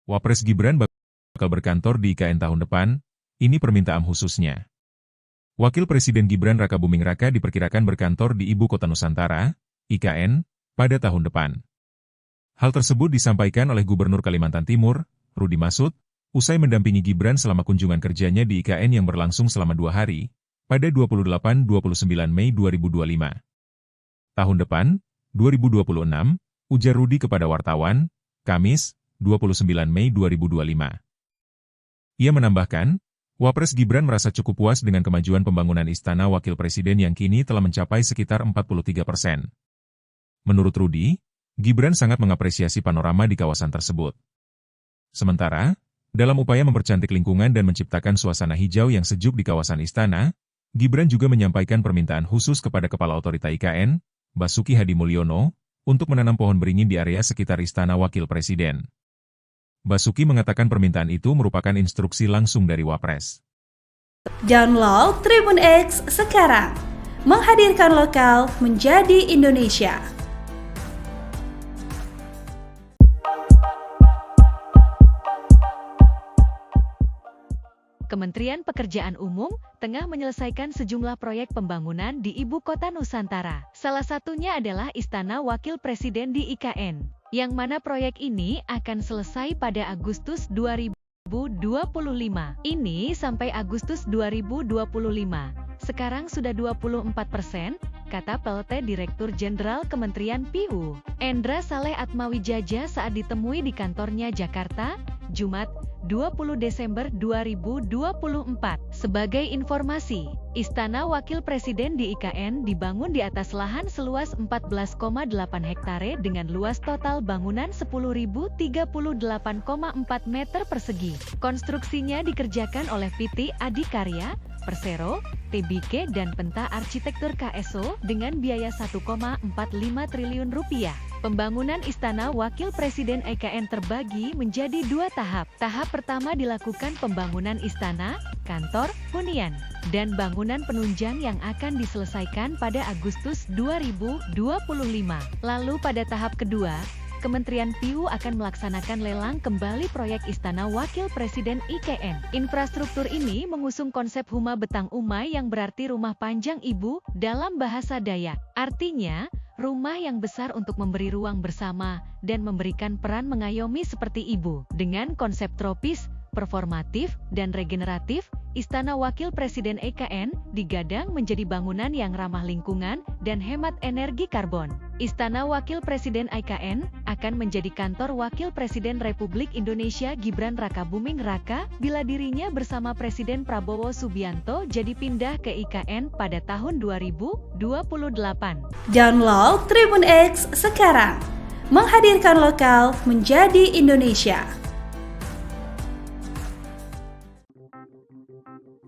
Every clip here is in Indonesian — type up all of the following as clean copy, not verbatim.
Wapres Gibran bakal berkantor di IKN tahun depan, ini permintaan khususnya. Wakil Presiden Gibran Rakabuming Raka diperkirakan berkantor di Ibu Kota Nusantara, IKN, pada tahun depan. Hal tersebut disampaikan oleh Gubernur Kalimantan Timur, Rudy Masud, usai mendampingi Gibran selama kunjungan kerjanya di IKN yang berlangsung selama 2 hari, pada 28-29 Mei 2025. Tahun depan, 2026, ujar Rudy kepada wartawan, Kamis, 29 Mei 2025. Ia menambahkan, Wapres Gibran merasa cukup puas dengan kemajuan pembangunan Istana Wakil Presiden yang kini telah mencapai sekitar 43%. Menurut Rudy, Gibran sangat mengapresiasi panorama di kawasan tersebut. Sementara, dalam upaya mempercantik lingkungan dan menciptakan suasana hijau yang sejuk di kawasan Istana, Gibran juga menyampaikan permintaan khusus kepada Kepala Otorita IKN, Basuki Hadi Mulyono, untuk menanam pohon beringin di area sekitar Istana Wakil Presiden. Basuki mengatakan permintaan itu merupakan instruksi langsung dari Wapres. Download Tribun X sekarang, menghadirkan lokal menjadi Indonesia. Kementerian Pekerjaan Umum tengah menyelesaikan sejumlah proyek pembangunan di Ibu Kota Nusantara. Salah satunya adalah Istana Wakil Presiden di IKN, yang mana proyek ini akan selesai pada Agustus 2025. Ini sampai Agustus 2025. Sekarang sudah 24%, kata PLT Direktur Jenderal Kementerian PU, Endra Saleh Atmawijaja saat ditemui di kantornya Jakarta, Jumat, 20 Desember 2024. Sebagai informasi, Istana Wakil Presiden di IKN dibangun di atas lahan seluas 14,8 hektare dengan luas total bangunan 10.038,4 meter persegi. Konstruksinya dikerjakan oleh PT Adikarya, Persero, TBK dan Penta Arsitektur KSO dengan biaya 1,45 triliun rupiah. Pembangunan Istana Wakil Presiden IKN terbagi menjadi 2 tahap. Tahap pertama dilakukan pembangunan istana, kantor, hunian, dan bangunan penunjang yang akan diselesaikan pada Agustus 2025. Lalu pada tahap kedua, Kementerian PU akan melaksanakan lelang kembali proyek Istana Wakil Presiden IKN. Infrastruktur ini mengusung konsep Huma Betang Umay yang berarti rumah panjang ibu dalam bahasa Dayak. Artinya, rumah yang besar untuk memberi ruang bersama dan memberikan peran mengayomi seperti ibu. Dengan konsep tropis, performatif, dan regeneratif, Istana Wakil Presiden IKN digadang menjadi bangunan yang ramah lingkungan dan hemat energi karbon. Istana Wakil Presiden IKN akan menjadi kantor Wakil Presiden Republik Indonesia Gibran Rakabuming Raka bila dirinya bersama Presiden Prabowo Subianto jadi pindah ke IKN pada tahun 2028. Download Tribun X sekarang, menghadirkan lokal menjadi Indonesia.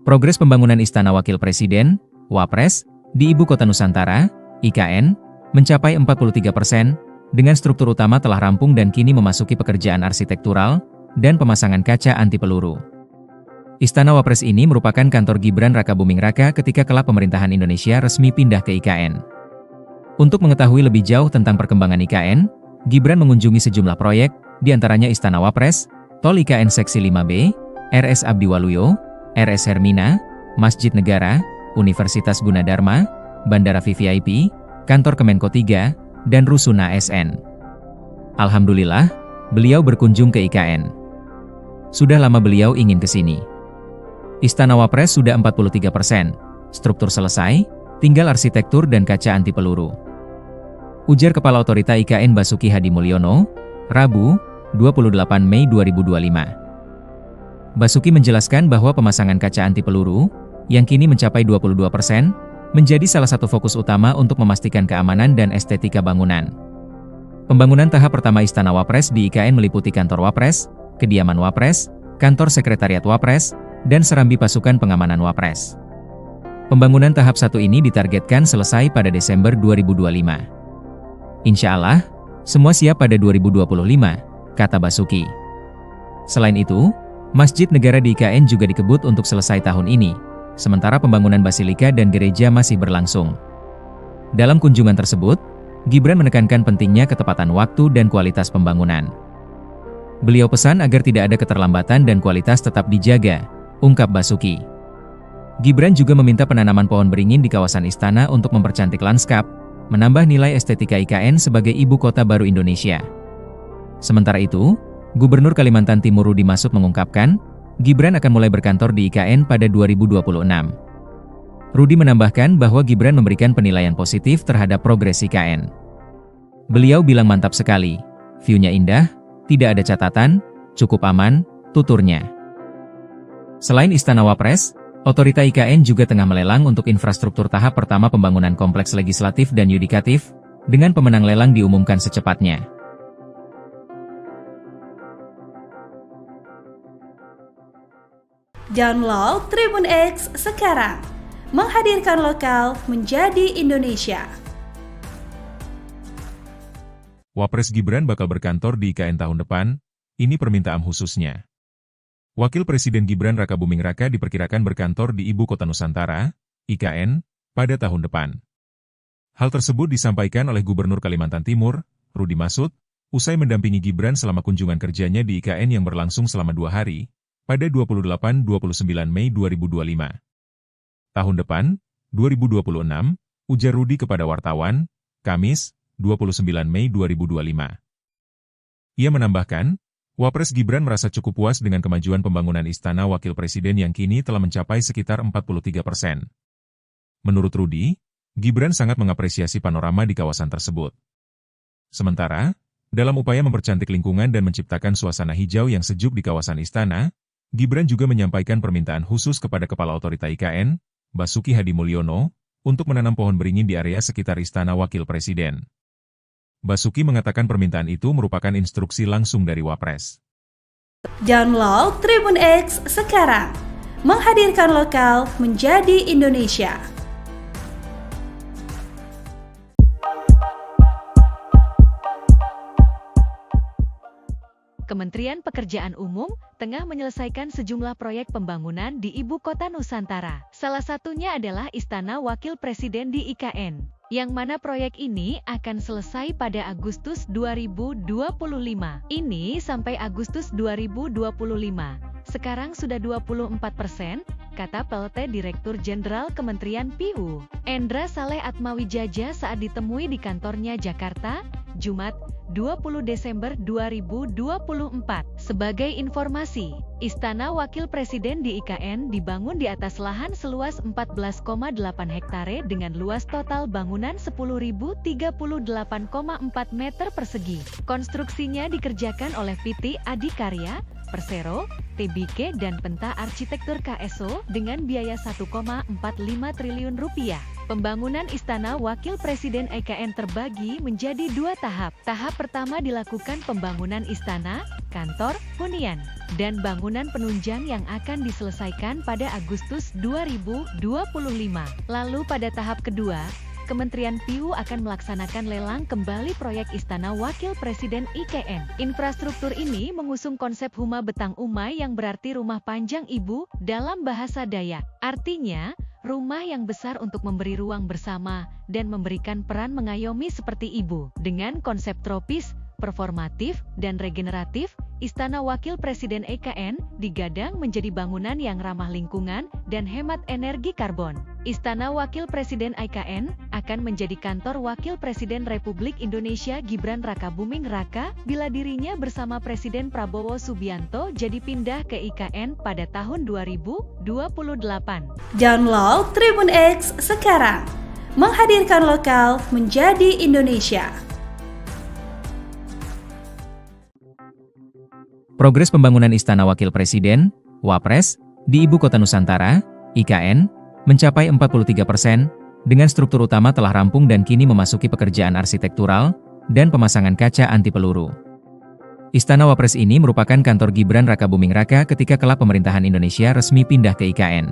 Progres pembangunan Istana Wakil Presiden, Wapres, di Ibu Kota Nusantara, IKN, mencapai 43%, dengan struktur utama telah rampung dan kini memasuki pekerjaan arsitektural dan pemasangan kaca anti peluru. Istana Wapres ini merupakan kantor Gibran Rakabuming Raka ketika kelak pemerintahan Indonesia resmi pindah ke IKN. Untuk mengetahui lebih jauh tentang perkembangan IKN, Gibran mengunjungi sejumlah proyek, diantaranya Istana Wapres, Tol IKN Seksi 5B, RS Abdi Waluyo, RS Hermina, Masjid Negara, Universitas Gunadarma, Bandara VVIP, Kantor Kemenko 3, dan Rusun ASN. Alhamdulillah, beliau berkunjung ke IKN. Sudah lama beliau ingin ke sini. Istana Wapres sudah 43%, struktur selesai, tinggal arsitektur dan kaca anti peluru. Ujar Kepala Otorita IKN Basuki Hadi Mulyono, Rabu, 28 Mei 2025. Basuki menjelaskan bahwa pemasangan kaca anti peluru, yang kini mencapai 22%, menjadi salah satu fokus utama untuk memastikan keamanan dan estetika bangunan. Pembangunan tahap pertama Istana Wapres di IKN meliputi kantor Wapres, kediaman Wapres, kantor sekretariat Wapres, dan serambi pasukan pengamanan Wapres. Pembangunan tahap 1 ini ditargetkan selesai pada Desember 2025. Insya Allah, semua siap pada 2025, kata Basuki. Selain itu, Masjid Negara di IKN juga dikebut untuk selesai tahun ini, sementara pembangunan basilika dan gereja masih berlangsung. Dalam kunjungan tersebut, Gibran menekankan pentingnya ketepatan waktu dan kualitas pembangunan. Beliau pesan agar tidak ada keterlambatan dan kualitas tetap dijaga, ungkap Basuki. Gibran juga meminta penanaman pohon beringin di kawasan istana untuk mempercantik lanskap, menambah nilai estetika IKN sebagai ibu kota baru Indonesia. Sementara itu, Gubernur Kalimantan Timur Rudy Masud mengungkapkan, Gibran akan mulai berkantor di IKN pada 2026. Rudy menambahkan bahwa Gibran memberikan penilaian positif terhadap progres IKN. Beliau bilang mantap sekali, view-nya indah, tidak ada catatan, cukup aman, tuturnya. Selain Istana Wapres, Otorita IKN juga tengah melelang untuk infrastruktur tahap pertama pembangunan kompleks legislatif dan yudikatif, dengan pemenang lelang diumumkan secepatnya. Download Tribun X sekarang, menghadirkan lokal menjadi Indonesia. Wapres Gibran bakal berkantor di IKN tahun depan, ini permintaan khususnya. Wakil Presiden Gibran Rakabuming Raka diperkirakan berkantor di Ibu Kota Nusantara, IKN, pada tahun depan. Hal tersebut disampaikan oleh Gubernur Kalimantan Timur, Rudy Masud, usai mendampingi Gibran selama kunjungan kerjanya di IKN yang berlangsung selama 2 hari, pada 28-29 Mei 2025. Tahun depan, 2026, ujar Rudy kepada wartawan, Kamis, 29 Mei 2025. Ia menambahkan, Wapres Gibran merasa cukup puas dengan kemajuan pembangunan Istana Wakil Presiden yang kini telah mencapai sekitar 43%. Menurut Rudy, Gibran sangat mengapresiasi panorama di kawasan tersebut. Sementara, dalam upaya mempercantik lingkungan dan menciptakan suasana hijau yang sejuk di kawasan Istana, Gibran juga menyampaikan permintaan khusus kepada Kepala Otorita IKN, Basuki Hadi Mulyono, untuk menanam pohon beringin di area sekitar Istana Wakil Presiden. Basuki mengatakan permintaan itu merupakan instruksi langsung dari Wapres. Download Tribun X sekarang, menghadirkan lokal menjadi Indonesia. Kementerian Pekerjaan Umum tengah menyelesaikan sejumlah proyek pembangunan di Ibu Kota Nusantara. Salah satunya adalah Istana Wakil Presiden di IKN, yang mana proyek ini akan selesai pada Agustus 2025. Ini sampai Agustus 2025. Sekarang sudah 24%, kata PLT Direktur Jenderal Kementerian PU, Endra Saleh Atmawijaja saat ditemui di kantornya Jakarta, Jumat, 20 Desember 2024. Sebagai informasi, Istana Wakil Presiden di IKN dibangun di atas lahan seluas 14,8 hektare dengan luas total bangunan 10.038,4 meter persegi. Konstruksinya dikerjakan oleh PT Adikarya, Persero, TBK dan Penta Arsitektur KSO dengan biaya 1,45 triliun rupiah. Pembangunan Istana Wakil Presiden IKN terbagi menjadi 2 tahap. Tahap pertama dilakukan pembangunan istana, kantor, hunian, dan bangunan penunjang yang akan diselesaikan pada Agustus 2025. Lalu pada tahap kedua, Kementerian PU akan melaksanakan lelang kembali proyek Istana Wakil Presiden IKN. Infrastruktur ini mengusung konsep Huma Betang Umay yang berarti rumah panjang ibu dalam bahasa Dayak. Artinya, rumah yang besar untuk memberi ruang bersama dan memberikan peran mengayomi seperti ibu. Dengan konsep tropis, performatif, dan regeneratif, Istana Wakil Presiden IKN digadang menjadi bangunan yang ramah lingkungan dan hemat energi karbon. Istana Wakil Presiden IKN akan menjadi kantor Wakil Presiden Republik Indonesia Gibran Rakabuming Raka bila dirinya bersama Presiden Prabowo Subianto jadi pindah ke IKN pada tahun 2028. Download Tribun X sekarang, menghadirkan lokal menjadi Indonesia. Progres pembangunan Istana Wakil Presiden, Wapres, di Ibu Kota Nusantara, IKN, mencapai 43%, dengan struktur utama telah rampung dan kini memasuki pekerjaan arsitektural dan pemasangan kaca anti peluru. Istana Wapres ini merupakan kantor Gibran Rakabuming Raka ketika kelak pemerintahan Indonesia resmi pindah ke IKN.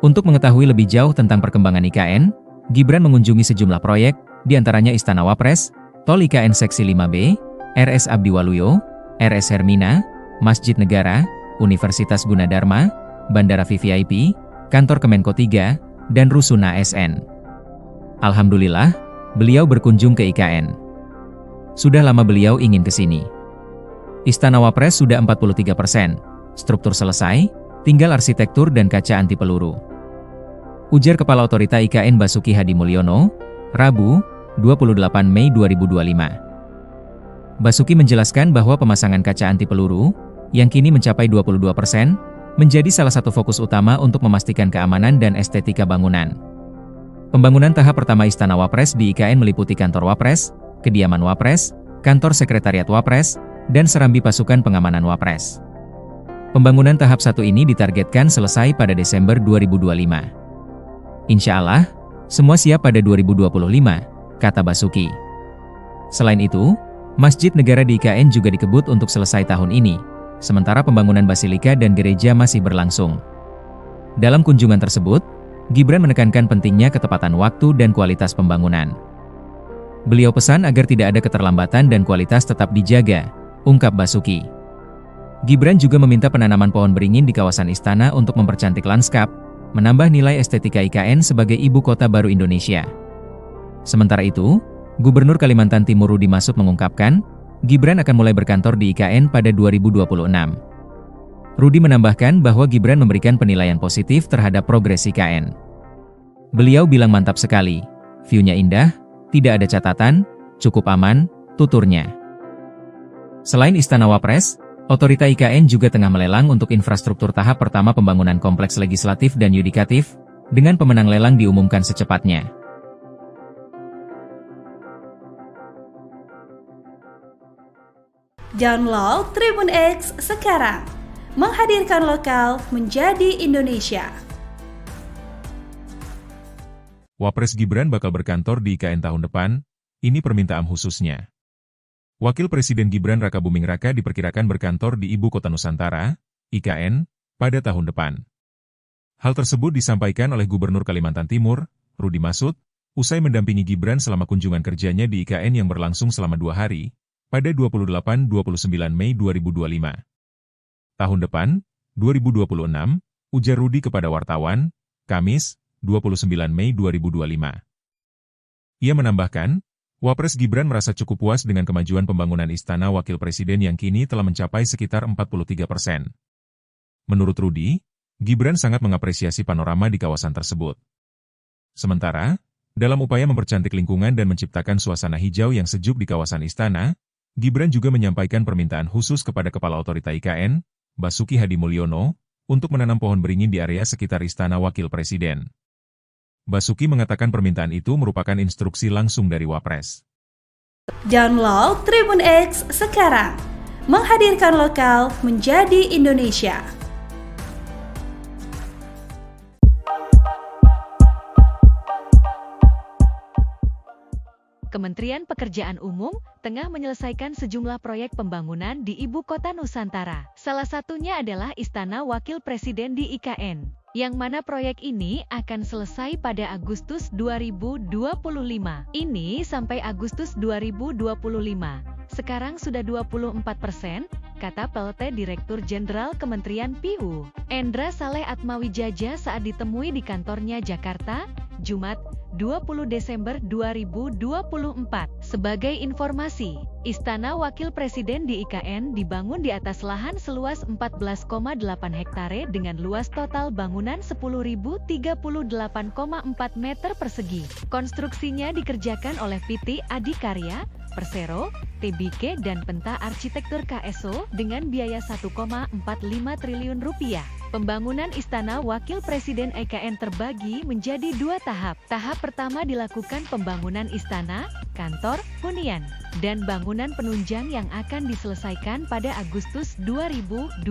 Untuk mengetahui lebih jauh tentang perkembangan IKN, Gibran mengunjungi sejumlah proyek, diantaranya Istana Wapres, Tol IKN Seksi 5B, RS Abdi Waluyo, RS Hermina, Masjid Negara, Universitas Gunadarma, Bandara VVIP, Kantor Kemenko 3, dan Rusun ASN. Alhamdulillah, beliau berkunjung ke IKN. Sudah lama beliau ingin ke sini. Istana Wapres sudah 43%, struktur selesai, tinggal arsitektur dan kaca anti peluru. Ujar Kepala Otorita IKN Basuki Hadi Mulyono, Rabu, 28 Mei 2025. Basuki menjelaskan bahwa pemasangan kaca anti peluru, yang kini mencapai 22%, menjadi salah satu fokus utama untuk memastikan keamanan dan estetika bangunan. Pembangunan tahap pertama Istana Wapres di IKN meliputi kantor Wapres, kediaman Wapres, kantor sekretariat Wapres, dan serambi pasukan pengamanan Wapres. Pembangunan tahap 1 ini ditargetkan selesai pada Desember 2025. Insya Allah, semua siap pada 2025, kata Basuki. Selain itu, Masjid Negara di IKN juga dikebut untuk selesai tahun ini, sementara pembangunan basilika dan gereja masih berlangsung. Dalam kunjungan tersebut, Gibran menekankan pentingnya ketepatan waktu dan kualitas pembangunan. Beliau pesan agar tidak ada keterlambatan dan kualitas tetap dijaga, ungkap Basuki. Gibran juga meminta penanaman pohon beringin di kawasan istana untuk mempercantik lanskap, menambah nilai estetika IKN sebagai ibu kota baru Indonesia. Sementara itu, Gubernur Kalimantan Timur Rudy Masud mengungkapkan, Gibran akan mulai berkantor di IKN pada 2026. Rudy menambahkan bahwa Gibran memberikan penilaian positif terhadap progres IKN. Beliau bilang mantap sekali, view-nya indah, tidak ada catatan, cukup aman, tuturnya. Selain Istana Wapres, Otorita IKN juga tengah melelang untuk infrastruktur tahap pertama pembangunan kompleks legislatif dan yudikatif, dengan pemenang lelang diumumkan secepatnya. Download Tribun X sekarang, menghadirkan lokal menjadi Indonesia. Wapres Gibran bakal berkantor di IKN tahun depan, ini permintaan khususnya. Wakil Presiden Gibran Rakabuming Raka diperkirakan berkantor di Ibu Kota Nusantara, IKN, pada tahun depan. Hal tersebut disampaikan oleh Gubernur Kalimantan Timur, Rudy Masud, usai mendampingi Gibran selama kunjungan kerjanya di IKN yang berlangsung selama 2 hari, pada 28-29 Mei 2025. Tahun depan, 2026, ujar Rudy kepada wartawan, Kamis, 29 Mei 2025. Ia menambahkan, Wapres Gibran merasa cukup puas dengan kemajuan pembangunan Istana Wakil Presiden yang kini telah mencapai sekitar 43%. Menurut Rudy, Gibran sangat mengapresiasi panorama di kawasan tersebut. Sementara, dalam upaya mempercantik lingkungan dan menciptakan suasana hijau yang sejuk di kawasan Istana, Gibran juga menyampaikan permintaan khusus kepada Kepala Otorita IKN, Basuki Hadi Mulyono, untuk menanam pohon beringin di area sekitar Istana Wakil Presiden. Basuki mengatakan permintaan itu merupakan instruksi langsung dari Wapres. Download Tribun X sekarang, menghadirkan lokal menjadi Indonesia. Kementerian Pekerjaan Umum tengah menyelesaikan sejumlah proyek pembangunan di Ibu Kota Nusantara. Salah satunya adalah Istana Wakil Presiden di IKN, yang mana proyek ini akan selesai pada Agustus 2025. Ini sampai Agustus 2025. Sekarang sudah 24%, kata PLT Direktur Jenderal Kementerian PU, Endra Saleh Atmawijaja saat ditemui di kantornya Jakarta, Jumat, 20 Desember 2024. Sebagai informasi, Istana Wakil Presiden di IKN dibangun di atas lahan seluas 14,8 hektare dengan luas total bangunan 10.038,4 meter persegi. Konstruksinya dikerjakan oleh PT Adikarya, Persero, TBK dan Penta Arsitektur KSO dengan biaya 1,45 triliun rupiah. Pembangunan Istana Wakil Presiden IKN terbagi menjadi 2 tahap. Tahap pertama dilakukan pembangunan istana, kantor, hunian, dan bangunan penunjang yang akan diselesaikan pada Agustus 2025.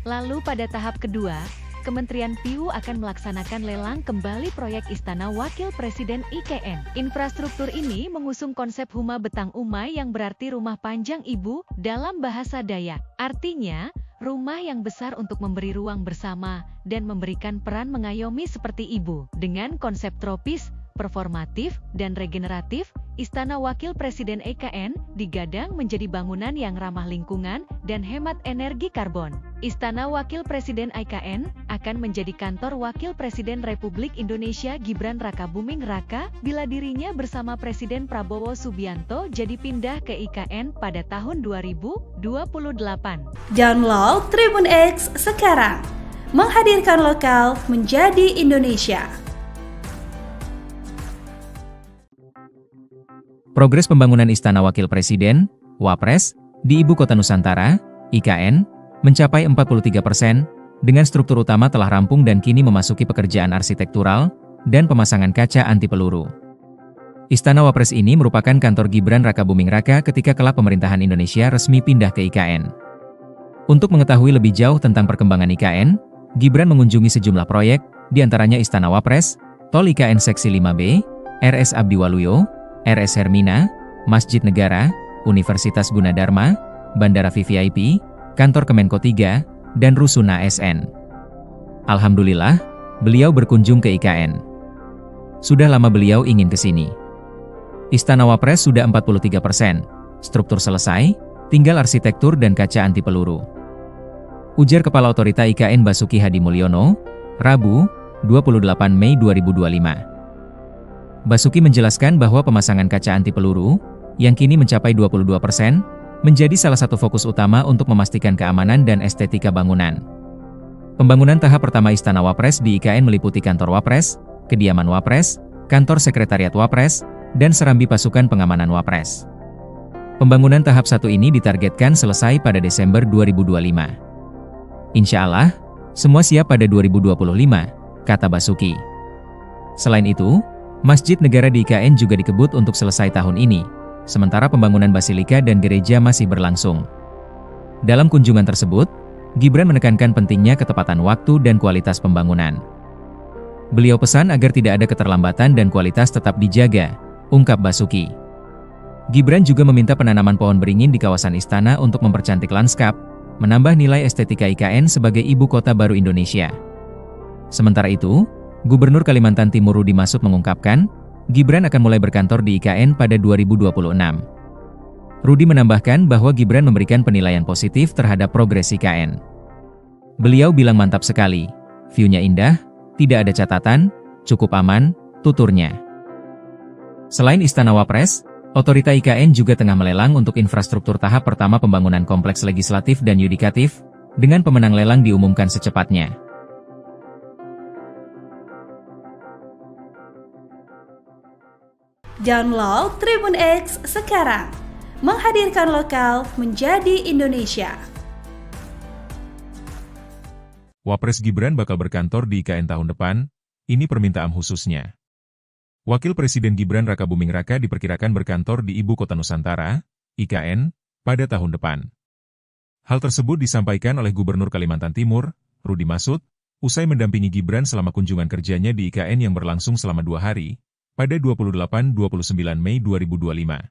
Lalu pada tahap kedua, Kementerian PU akan melaksanakan lelang kembali proyek Istana Wakil Presiden IKN. Infrastruktur ini mengusung konsep Huma Betang Umay yang berarti rumah panjang ibu dalam bahasa Dayak. Artinya, rumah yang besar untuk memberi ruang bersama dan memberikan peran mengayomi seperti ibu. Dengan konsep tropis, performatif, dan regeneratif, Istana Wakil Presiden IKN digadang menjadi bangunan yang ramah lingkungan dan hemat energi karbon. Istana Wakil Presiden IKN akan menjadi kantor Wakil Presiden Republik Indonesia Gibran Rakabuming Raka bila dirinya bersama Presiden Prabowo Subianto jadi pindah ke IKN pada tahun 2028. Download Tribun X sekarang, menghadirkan lokal menjadi Indonesia. Progres pembangunan Istana Wakil Presiden, Wapres, di Ibu Kota Nusantara, IKN, mencapai 43%, dengan struktur utama telah rampung dan kini memasuki pekerjaan arsitektural dan pemasangan kaca anti peluru. Istana Wapres ini merupakan kantor Gibran Rakabuming Raka ketika kelak pemerintahan Indonesia resmi pindah ke IKN. Untuk mengetahui lebih jauh tentang perkembangan IKN, Gibran mengunjungi sejumlah proyek, diantaranya Istana Wapres, Tol IKN Seksi 5B, RS Abdi Waluyo, RS Hermina, Masjid Negara, Universitas Gunadarma, Bandara VVIP, Kantor Kemenko 3, dan Rusun ASN. Alhamdulillah, beliau berkunjung ke IKN. Sudah lama beliau ingin ke sini. Istana Wapres sudah 43%, struktur selesai, tinggal arsitektur dan kaca anti peluru. Ujar Kepala Otorita IKN Basuki Hadi Mulyono, Rabu, 28 Mei 2025. Basuki menjelaskan bahwa pemasangan kaca anti peluru, yang kini mencapai 22%, menjadi salah satu fokus utama untuk memastikan keamanan dan estetika bangunan. Pembangunan tahap pertama Istana Wapres di IKN meliputi kantor Wapres, kediaman Wapres, kantor sekretariat Wapres, dan serambi pasukan pengamanan Wapres. Pembangunan tahap 1 ini ditargetkan selesai pada Desember 2025. Insya Allah, semua siap pada 2025, kata Basuki. Selain itu, Masjid Negara di IKN juga dikebut untuk selesai tahun ini, sementara pembangunan basilika dan gereja masih berlangsung. Dalam kunjungan tersebut, Gibran menekankan pentingnya ketepatan waktu dan kualitas pembangunan. Beliau pesan agar tidak ada keterlambatan dan kualitas tetap dijaga, ungkap Basuki. Gibran juga meminta penanaman pohon beringin di kawasan istana untuk mempercantik lanskap, menambah nilai estetika IKN sebagai ibu kota baru Indonesia. Sementara itu, Gubernur Kalimantan Timur Rudy Masud mengungkapkan, Gibran akan mulai berkantor di IKN pada 2026. Rudy menambahkan bahwa Gibran memberikan penilaian positif terhadap progres IKN. Beliau bilang mantap sekali, view-nya indah, tidak ada catatan, cukup aman, tuturnya. Selain Istana Wapres, Otorita IKN juga tengah melelang untuk infrastruktur tahap pertama pembangunan kompleks legislatif dan yudikatif, dengan pemenang lelang diumumkan secepatnya. Download Tribun X sekarang, menghadirkan lokal menjadi Indonesia. Wapres Gibran bakal berkantor di IKN tahun depan, ini permintaan khususnya. Wakil Presiden Gibran Rakabuming Raka diperkirakan berkantor di Ibu Kota Nusantara, IKN, pada tahun depan. Hal tersebut disampaikan oleh Gubernur Kalimantan Timur, Rudy Masud, usai mendampingi Gibran selama kunjungan kerjanya di IKN yang berlangsung selama 2 hari, pada 28-29 Mei 2025.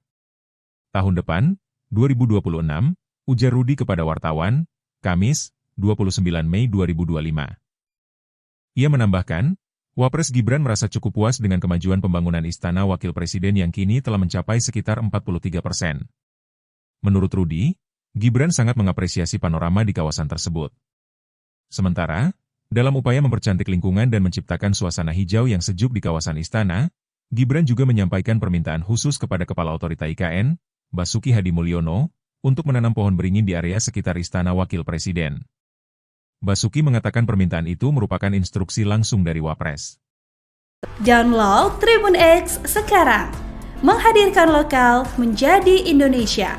Tahun depan, 2026, ujar Rudy kepada wartawan, Kamis, 29 Mei 2025. Ia menambahkan, Wapres Gibran merasa cukup puas dengan kemajuan pembangunan Istana Wakil Presiden yang kini telah mencapai sekitar 43%. Menurut Rudy, Gibran sangat mengapresiasi panorama di kawasan tersebut. Sementara, dalam upaya mempercantik lingkungan dan menciptakan suasana hijau yang sejuk di kawasan istana, Gibran juga menyampaikan permintaan khusus kepada Kepala Otorita IKN, Basuki Hadi Mulyono, untuk menanam pohon beringin di area sekitar Istana Wakil Presiden. Basuki mengatakan permintaan itu merupakan instruksi langsung dari Wapres. Download Tribun X sekarang, menghadirkan lokal menjadi Indonesia.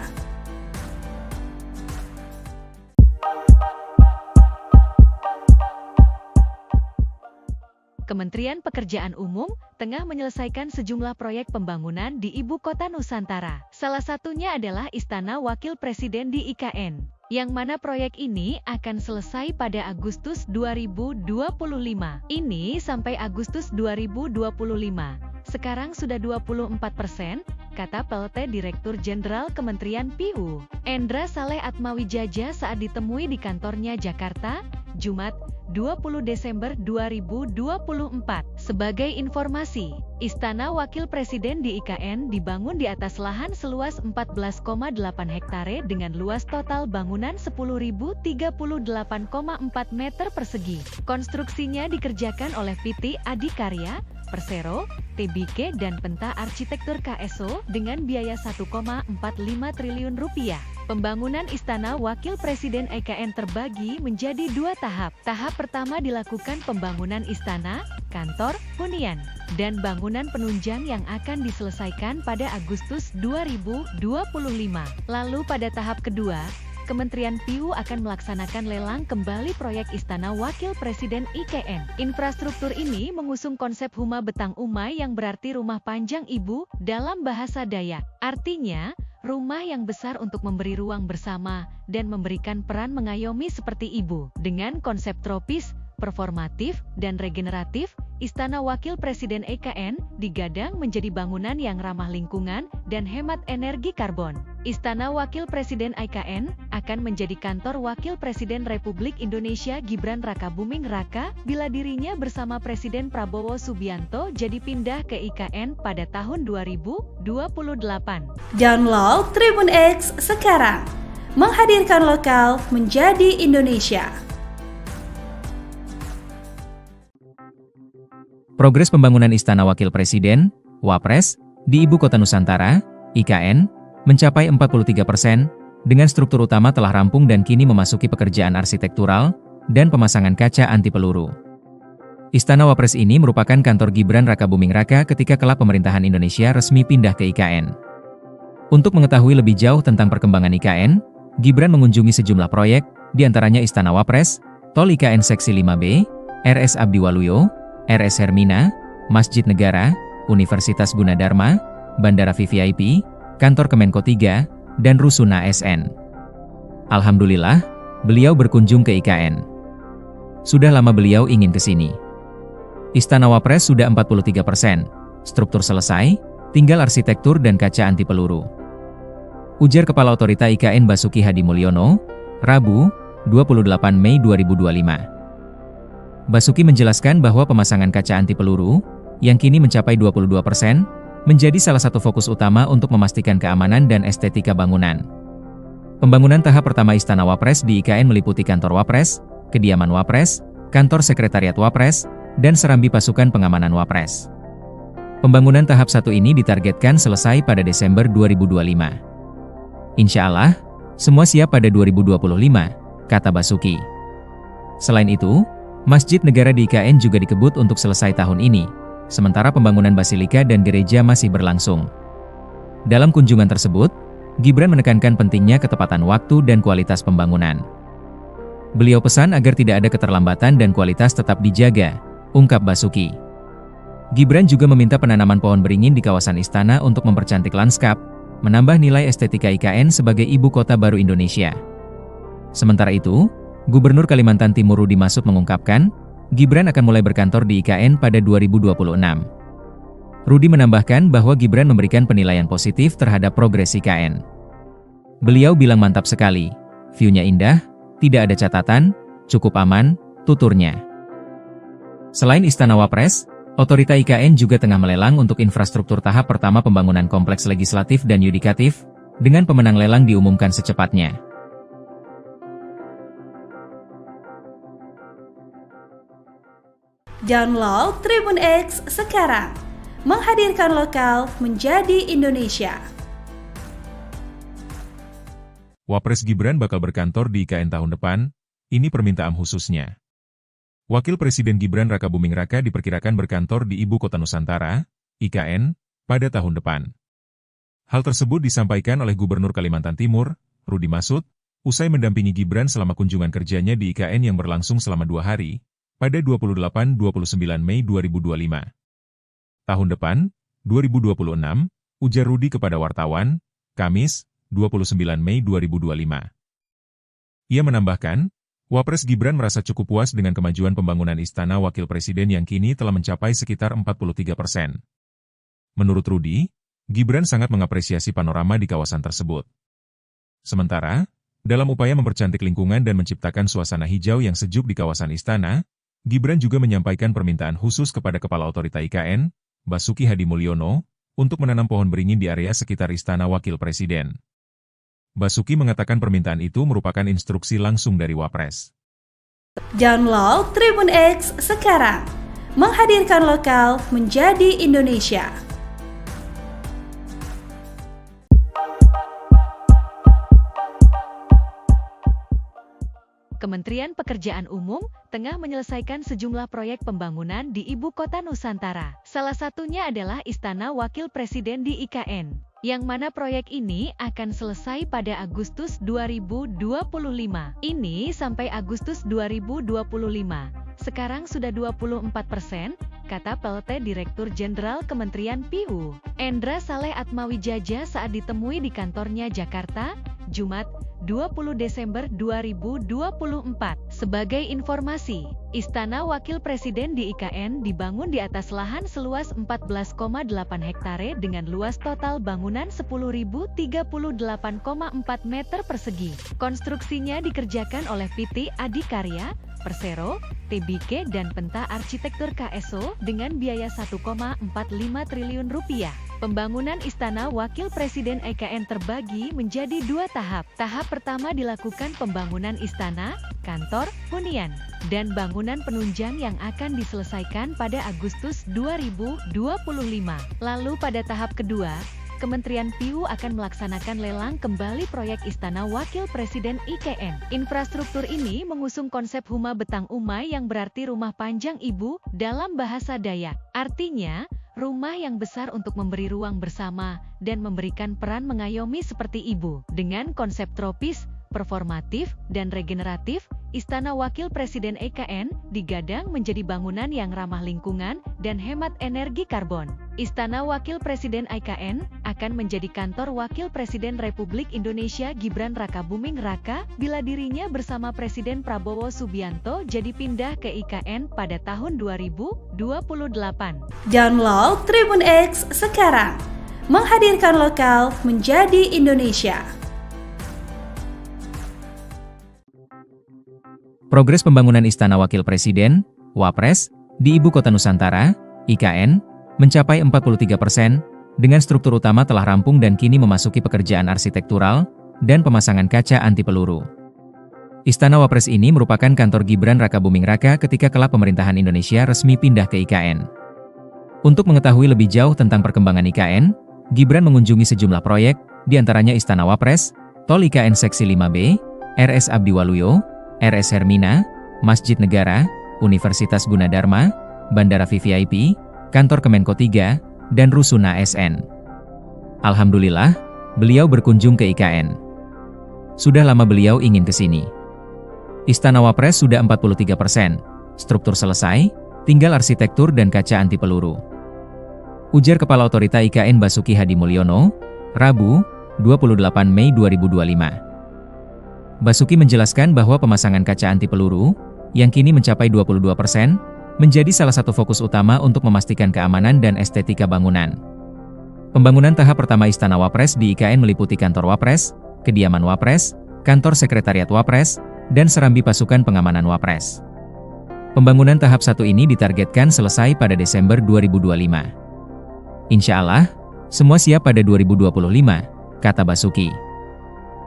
Kementerian Pekerjaan Umum tengah menyelesaikan sejumlah proyek pembangunan di Ibu Kota Nusantara. Salah satunya adalah Istana Wakil Presiden di IKN, yang mana proyek ini akan selesai pada Agustus 2025. Ini sampai Agustus 2025. Sekarang sudah 24%, kata PLT Direktur Jenderal Kementerian PU, Endra Saleh Atmawijaja saat ditemui di kantornya Jakarta, Jumat, 20 Desember 2024. Sebagai informasi, Istana Wakil Presiden di IKN dibangun di atas lahan seluas 14,8 hektare dengan luas total bangunan 10.038,4 meter persegi. Konstruksinya dikerjakan oleh PT Adikarya, Persero, TBK dan Penta Arsitektur KSO dengan biaya 1,45 triliun rupiah. Pembangunan Istana Wakil Presiden IKN terbagi menjadi 2 tahap. Tahap pertama dilakukan pembangunan istana, kantor, hunian, dan bangunan penunjang yang akan diselesaikan pada Agustus 2025. Lalu pada tahap kedua, Kementerian PIU akan melaksanakan lelang kembali proyek Istana Wakil Presiden IKN. Infrastruktur ini mengusung konsep Huma Betang Umay yang berarti rumah panjang ibu dalam bahasa Dayak. Artinya, rumah yang besar untuk memberi ruang bersama dan memberikan peran mengayomi seperti ibu. Dengan konsep tropis, performatif, dan regeneratif, Istana Wakil Presiden IKN digadang menjadi bangunan yang ramah lingkungan dan hemat energi karbon. Istana Wakil Presiden IKN akan menjadi kantor Wakil Presiden Republik Indonesia Gibran Rakabuming Raka bila dirinya bersama Presiden Prabowo Subianto jadi pindah ke IKN pada tahun 2028. Download Tribun X sekarang, menghadirkan lokal menjadi Indonesia. Progres pembangunan Istana Wakil Presiden, Wapres, di Ibu Kota Nusantara, IKN, mencapai 43%, dengan struktur utama telah rampung dan kini memasuki pekerjaan arsitektural dan pemasangan kaca anti peluru. Istana Wapres ini merupakan kantor Gibran Rakabuming Raka ketika kelak pemerintahan Indonesia resmi pindah ke IKN. Untuk mengetahui lebih jauh tentang perkembangan IKN, Gibran mengunjungi sejumlah proyek, diantaranya Istana Wapres, Tol IKN Seksi 5B, RS Abdi Waluyo, RS Hermina, Masjid Negara, Universitas Gunadarma, Bandara VVIP, Kantor Kemenko 3, dan Rusun ASN. Alhamdulillah, beliau berkunjung ke IKN. Sudah lama beliau ingin ke sini. Istana Wapres sudah 43%, struktur selesai, tinggal arsitektur dan kaca anti peluru. Ujar Kepala Otorita IKN Basuki Hadi Mulyono, Rabu, 28 Mei 2025. Basuki menjelaskan bahwa pemasangan kaca anti peluru, yang kini mencapai 22%, menjadi salah satu fokus utama untuk memastikan keamanan dan estetika bangunan. Pembangunan tahap pertama Istana Wapres di IKN meliputi kantor Wapres, kediaman Wapres, kantor sekretariat Wapres, dan serambi pasukan pengamanan Wapres. Pembangunan tahap 1 ini ditargetkan selesai pada Desember 2025. Insya Allah, semua siap pada 2025, kata Basuki. Selain itu, Masjid Negara di IKN juga dikebut untuk selesai tahun ini, sementara pembangunan basilika dan gereja masih berlangsung. Dalam kunjungan tersebut, Gibran menekankan pentingnya ketepatan waktu dan kualitas pembangunan. Beliau pesan agar tidak ada keterlambatan dan kualitas tetap dijaga, ungkap Basuki. Gibran juga meminta penanaman pohon beringin di kawasan istana untuk mempercantik lanskap, menambah nilai estetika IKN sebagai ibu kota baru Indonesia. Sementara itu, Gubernur Kalimantan Timur Rudi Masud mengungkapkan, Gibran akan mulai berkantor di IKN pada 2026. Rudi menambahkan bahwa Gibran memberikan penilaian positif terhadap progres IKN. Beliau bilang mantap sekali, view-nya indah, tidak ada catatan, cukup aman, tuturnya. Selain Istana Wapres, Otorita IKN juga tengah melelang untuk infrastruktur tahap pertama pembangunan kompleks legislatif dan yudikatif, dengan pemenang lelang diumumkan secepatnya. Download Tribun X sekarang, menghadirkan lokal menjadi Indonesia. Wapres Gibran bakal berkantor di IKN tahun depan, ini permintaan khususnya. Wakil Presiden Gibran Rakabuming Raka diperkirakan berkantor di Ibu Kota Nusantara, IKN, pada tahun depan. Hal tersebut disampaikan oleh Gubernur Kalimantan Timur, Rudi Masud, usai mendampingi Gibran selama kunjungan kerjanya di IKN yang berlangsung selama 2 hari, pada 28-29 Mei 2025. Tahun depan, 2026, ujar Rudi kepada wartawan, Kamis, 29 Mei 2025. Ia menambahkan, Wapres Gibran merasa cukup puas dengan kemajuan pembangunan Istana Wakil Presiden yang kini telah mencapai sekitar 43%. Menurut Rudi, Gibran sangat mengapresiasi panorama di kawasan tersebut. Sementara, Dalam upaya mempercantik lingkungan dan menciptakan suasana hijau yang sejuk di kawasan istana, Gibran juga menyampaikan permintaan khusus kepada Kepala Otorita IKN, Basuki Hadi Mulyono, untuk menanam pohon beringin di area sekitar Istana Wakil Presiden. Basuki mengatakan permintaan itu merupakan instruksi langsung dari Wapres. Download Tribun X sekarang, menghadirkan lokal menjadi Indonesia. Kementerian Pekerjaan Umum tengah menyelesaikan sejumlah proyek pembangunan di Ibu Kota Nusantara. Salah satunya adalah Istana Wakil Presiden di IKN, yang mana proyek ini akan selesai pada Agustus 2025. Ini sampai Agustus 2025. Sekarang sudah 24%, kata PLT Direktur Jenderal Kementerian PU, Endra Saleh Atmawijaja saat ditemui di kantornya Jakarta, Jumat, 20 Desember 2024. Sebagai informasi, Istana Wakil Presiden di IKN dibangun di atas lahan seluas 14,8 hektare dengan luas total bangunan 10.038,4 meter persegi. Konstruksinya dikerjakan oleh PT Adikarya, Persero, TBK dan Penta Arsitektur KSO dengan biaya 1,45 triliun rupiah. Pembangunan Istana Wakil Presiden IKN terbagi menjadi 2 tahap. Tahap pertama dilakukan pembangunan istana, kantor, hunian, dan bangunan penunjang yang akan diselesaikan pada Agustus 2025. Lalu pada tahap kedua, Kementerian PU akan melaksanakan lelang kembali proyek Istana Wakil Presiden IKN. Infrastruktur ini mengusung konsep Huma Betang Umay yang berarti rumah panjang ibu dalam bahasa Dayak. Artinya, rumah yang besar untuk memberi ruang bersama dan memberikan peran mengayomi seperti ibu. Dengan konsep tropis, performatif, dan regeneratif, Istana Wakil Presiden IKN digadang menjadi bangunan yang ramah lingkungan dan hemat energi karbon. Istana Wakil Presiden IKN akan menjadi kantor Wakil Presiden Republik Indonesia Gibran Rakabuming Raka bila dirinya bersama Presiden Prabowo Subianto jadi pindah ke IKN pada tahun 2028. Download Tribun X sekarang, menghadirkan lokal menjadi Indonesia. Progres pembangunan Istana Wakil Presiden, Wapres, di Ibu Kota Nusantara, IKN, mencapai 43%, dengan struktur utama telah rampung dan kini memasuki pekerjaan arsitektural dan pemasangan kaca anti peluru. Istana Wapres ini merupakan kantor Gibran Rakabuming Raka ketika kelak pemerintahan Indonesia resmi pindah ke IKN. Untuk mengetahui lebih jauh tentang perkembangan IKN, Gibran mengunjungi sejumlah proyek, diantaranya Istana Wapres, Tol IKN Seksi 5B, RS Abdi Waluyo, RS Hermina, Masjid Negara, Universitas Gunadarma, Bandara VVIP, Kantor Kemenko 3, dan Rusun ASN. Alhamdulillah, beliau berkunjung ke IKN. Sudah lama beliau ingin ke sini. Istana Wapres sudah 43%, struktur selesai, tinggal arsitektur dan kaca anti peluru. Ujar Kepala Otorita IKN Basuki Hadi Mulyono, Rabu, 28 Mei 2025. Basuki menjelaskan bahwa pemasangan kaca anti peluru, yang kini mencapai 22%, menjadi salah satu fokus utama untuk memastikan keamanan dan estetika bangunan. Pembangunan tahap pertama Istana Wapres di IKN meliputi kantor Wapres, kediaman Wapres, kantor sekretariat Wapres, dan serambi pasukan pengamanan Wapres. Pembangunan tahap 1 ini ditargetkan selesai pada Desember 2025. Insya Allah, semua siap pada 2025, kata Basuki.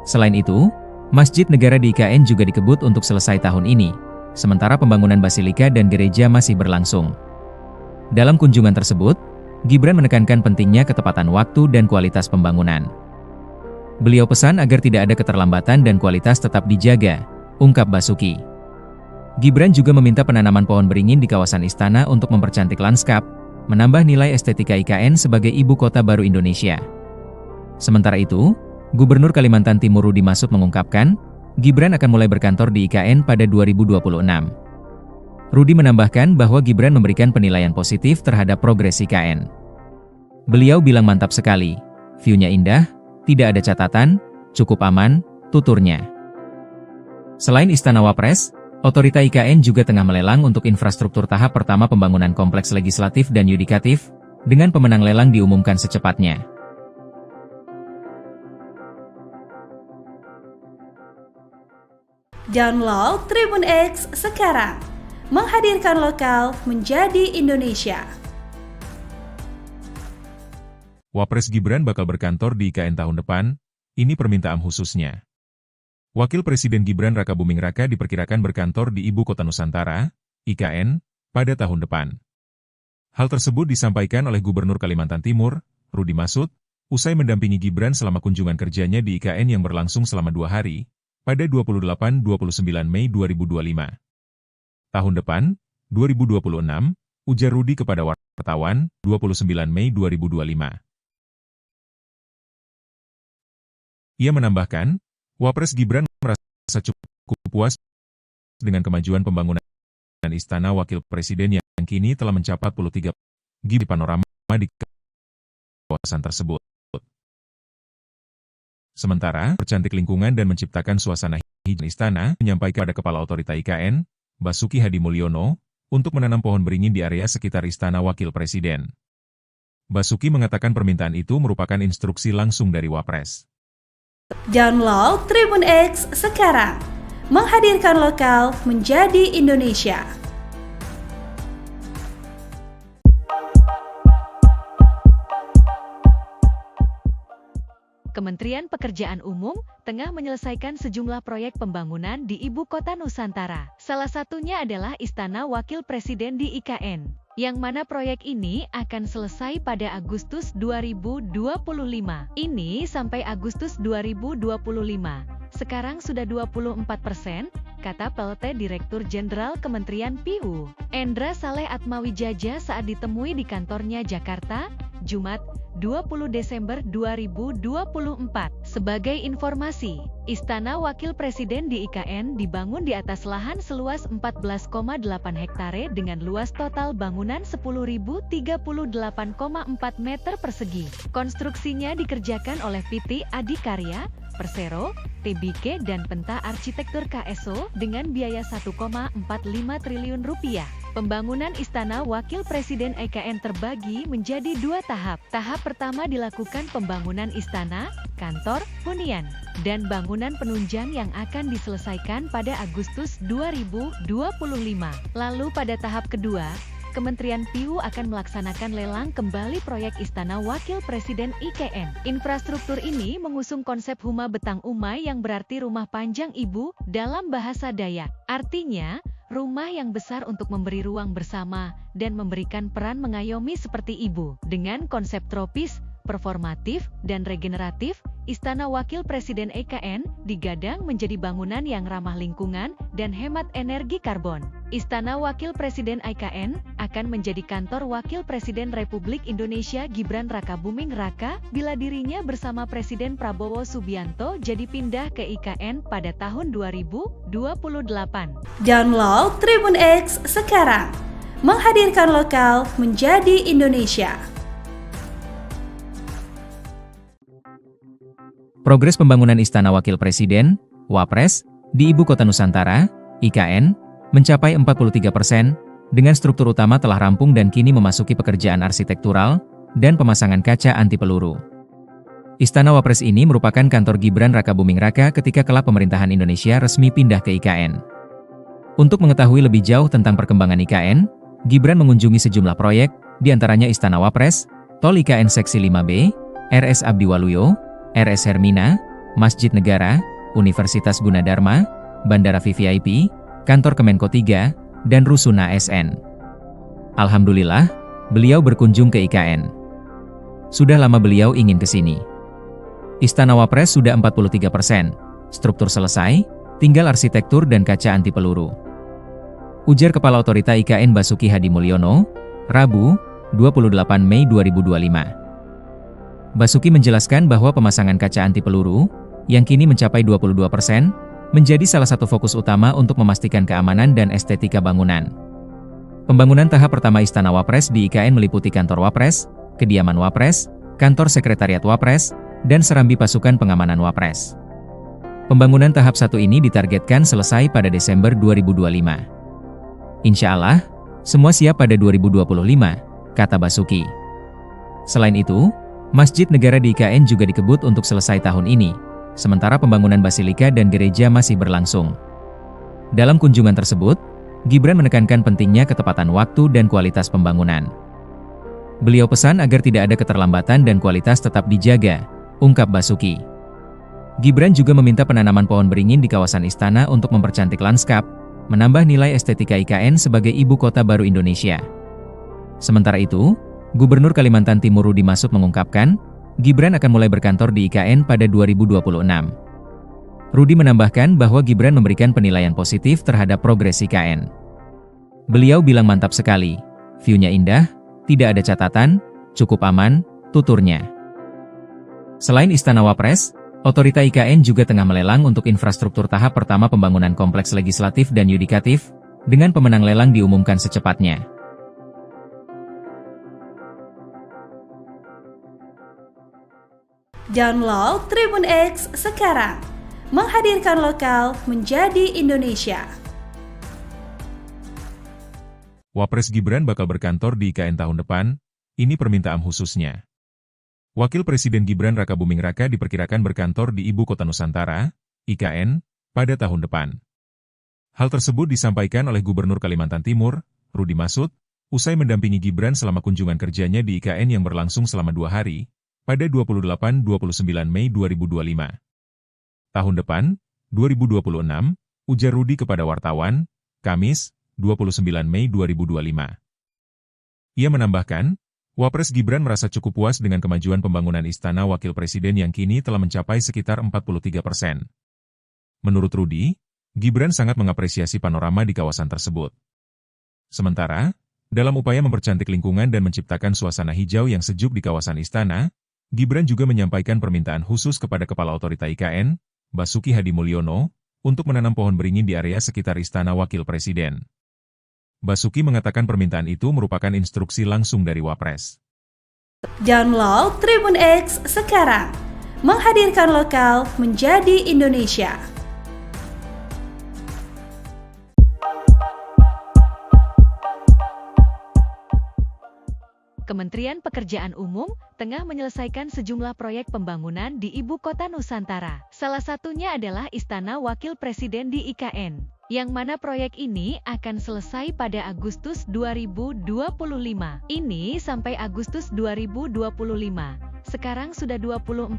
Selain itu, Masjid Negara di IKN juga dikebut untuk selesai tahun ini, sementara pembangunan basilika dan gereja masih berlangsung. Dalam kunjungan tersebut, Gibran menekankan pentingnya ketepatan waktu dan kualitas pembangunan. Beliau pesan agar tidak ada keterlambatan dan kualitas tetap dijaga, ungkap Basuki. Gibran juga meminta penanaman pohon beringin di kawasan istana untuk mempercantik lanskap, menambah nilai estetika IKN sebagai ibu kota baru Indonesia. Sementara itu, Gubernur Kalimantan Timur Rudi Masud mengungkapkan, Gibran akan mulai berkantor di IKN pada 2026. Rudi menambahkan bahwa Gibran memberikan penilaian positif terhadap progres IKN. Beliau bilang mantap sekali, view-nya indah, tidak ada catatan, cukup aman, tuturnya. Selain Istana Wapres, Otorita IKN juga tengah melelang untuk infrastruktur tahap pertama pembangunan kompleks legislatif dan yudikatif, dengan pemenang lelang diumumkan secepatnya. Download Tribun X sekarang. Menghadirkan lokal menjadi Indonesia. Wapres Gibran bakal berkantor di IKN tahun depan, ini permintaan khususnya. Wakil Presiden Gibran Rakabuming Raka diperkirakan berkantor di Ibu Kota Nusantara, IKN, pada tahun depan. Hal tersebut disampaikan oleh Gubernur Kalimantan Timur, Rudi Masud, usai mendampingi Gibran selama kunjungan kerjanya di IKN yang berlangsung selama 2 hari, pada 28-29 Mei 2025. Tahun depan, 2026, ujar Rudi kepada wartawan, 29 Mei 2025. Ia menambahkan, Wapres Gibran merasa cukup puas dengan kemajuan pembangunan Istana Wakil Presiden yang kini telah mencapai 43 GB panorama di kawasan tersebut. Sementara, percantik lingkungan dan menciptakan suasana hijau istana menyampaikan pada Kepala Otorita IKN, Basuki Hadi Mulyono, untuk menanam pohon beringin di area sekitar Istana Wakil Presiden. Basuki mengatakan permintaan itu merupakan instruksi langsung dari Wapres. Download Tribun X sekarang. Menghadirkan lokal menjadi Indonesia. Kementerian Pekerjaan Umum tengah menyelesaikan sejumlah proyek pembangunan di Ibu Kota Nusantara. Salah satunya adalah Istana Wakil Presiden di IKN, yang mana proyek ini akan selesai pada Agustus 2025. Ini sampai Agustus 2025. Sekarang sudah 24%, kata PLT Direktur Jenderal Kementerian PU, Endra Saleh Atmawijaja saat ditemui di kantornya Jakarta, Jumat, 20 Desember 2024. Sebagai informasi, Istana Wakil Presiden di IKN dibangun di atas lahan seluas 14,8 hektare dengan luas total bangunan 10.038,4 meter persegi. Konstruksinya dikerjakan oleh PT Adikarya, Persero, TBK dan Penta Arsitektur KSO dengan biaya 1,45 triliun rupiah. Pembangunan Istana Wakil Presiden IKN terbagi menjadi 2 tahap. Tahap pertama dilakukan pembangunan istana, kantor, hunian, dan bangunan penunjang yang akan diselesaikan pada Agustus 2025. Lalu pada tahap kedua, Kementerian PU akan melaksanakan lelang kembali proyek Istana Wakil Presiden IKN. Infrastruktur ini mengusung konsep Huma Betang Umay yang berarti rumah panjang ibu dalam bahasa Dayak. Artinya, rumah yang besar untuk memberi ruang bersama dan memberikan peran mengayomi seperti ibu. Dengan konsep tropis, performatif, dan regeneratif, Istana Wakil Presiden IKN digadang menjadi bangunan yang ramah lingkungan dan hemat energi karbon. Istana Wakil Presiden IKN akan menjadi kantor Wakil Presiden Republik Indonesia Gibran Rakabuming Raka bila dirinya bersama Presiden Prabowo Subianto jadi pindah ke IKN pada tahun 2028. Download Tribun X sekarang. Menghadirkan lokal menjadi Indonesia. Progres pembangunan Istana Wakil Presiden, Wapres, di Ibu Kota Nusantara, IKN, mencapai 43%, dengan struktur utama telah rampung dan kini memasuki pekerjaan arsitektural dan pemasangan kaca anti peluru. Istana Wapres ini merupakan kantor Gibran Rakabuming Raka ketika kelak pemerintahan Indonesia resmi pindah ke IKN. Untuk mengetahui lebih jauh tentang perkembangan IKN, Gibran mengunjungi sejumlah proyek, diantaranya Istana Wapres, Tol IKN Seksi 5B, RS Abdi Waluyo, RS Hermina, Masjid Negara, Universitas Gunadarma, Bandara VVIP, Kantor Kemenko 3, dan Rusun ASN. Alhamdulillah, beliau berkunjung ke IKN. Sudah lama beliau ingin ke sini. Istana Wapres sudah 43%, struktur selesai, tinggal arsitektur dan kaca anti peluru. Ujar Kepala Otorita IKN Basuki Hadi Mulyono, Rabu, 28 Mei 2025. Basuki menjelaskan bahwa pemasangan kaca anti peluru, yang kini mencapai 22%, menjadi salah satu fokus utama untuk memastikan keamanan dan estetika bangunan. Pembangunan tahap pertama Istana Wapres di IKN meliputi kantor Wapres, kediaman Wapres, kantor sekretariat Wapres, dan serambi pasukan pengamanan Wapres. Pembangunan tahap 1 ini ditargetkan selesai pada Desember 2025. Insya Allah, semua siap pada 2025, kata Basuki. Selain itu, Masjid Negara di IKN juga dikebut untuk selesai tahun ini, sementara pembangunan basilika dan gereja masih berlangsung. Dalam kunjungan tersebut, Gibran menekankan pentingnya ketepatan waktu dan kualitas pembangunan. Beliau pesan agar tidak ada keterlambatan dan kualitas tetap dijaga, ungkap Basuki. Gibran juga meminta penanaman pohon beringin di kawasan istana untuk mempercantik lanskap, menambah nilai estetika IKN sebagai ibu kota baru Indonesia. Sementara itu, Gubernur Kalimantan Timur Rudy Masud mengungkapkan, Gibran akan mulai berkantor di IKN pada 2026. Rudy menambahkan bahwa Gibran memberikan penilaian positif terhadap progres IKN. Beliau bilang mantap sekali, view-nya indah, tidak ada catatan, cukup aman, tuturnya. Selain Istana Wapres, Otorita IKN juga tengah melelang untuk infrastruktur tahap pertama pembangunan kompleks legislatif dan yudikatif, dengan pemenang lelang diumumkan secepatnya. Download Tribun X sekarang, menghadirkan lokal menjadi Indonesia. Wapres Gibran bakal berkantor di IKN tahun depan, ini permintaan khususnya. Wakil Presiden Gibran Rakabuming Raka diperkirakan berkantor di Ibu Kota Nusantara, IKN, pada tahun depan. Hal tersebut disampaikan oleh Gubernur Kalimantan Timur, Rudy Masud, usai mendampingi Gibran selama kunjungan kerjanya di IKN yang berlangsung selama 2 hari, pada 28-29 Mei 2025. Tahun depan, 2026, ujar Rudy kepada wartawan, Kamis, 29 Mei 2025. Ia menambahkan, Wapres Gibran merasa cukup puas dengan kemajuan pembangunan Istana Wakil Presiden yang kini telah mencapai sekitar 43%. Menurut Rudy, Gibran sangat mengapresiasi panorama di kawasan tersebut. Sementara, dalam upaya mempercantik lingkungan dan menciptakan suasana hijau yang sejuk di kawasan Istana, Gibran juga menyampaikan permintaan khusus kepada Kepala Otorita IKN, Basuki Hadi Mulyono, untuk menanam pohon beringin di area sekitar Istana Wakil Presiden. Basuki mengatakan permintaan itu merupakan instruksi langsung dari Wapres. Download Tribun X sekarang, menghadirkan lokal menjadi Indonesia. Kementerian Pekerjaan Umum tengah menyelesaikan sejumlah proyek pembangunan di Ibu Kota Nusantara. Salah satunya adalah Istana Wakil Presiden di IKN, yang mana proyek ini akan selesai pada Agustus 2025. Ini sampai Agustus 2025. Sekarang sudah 24%,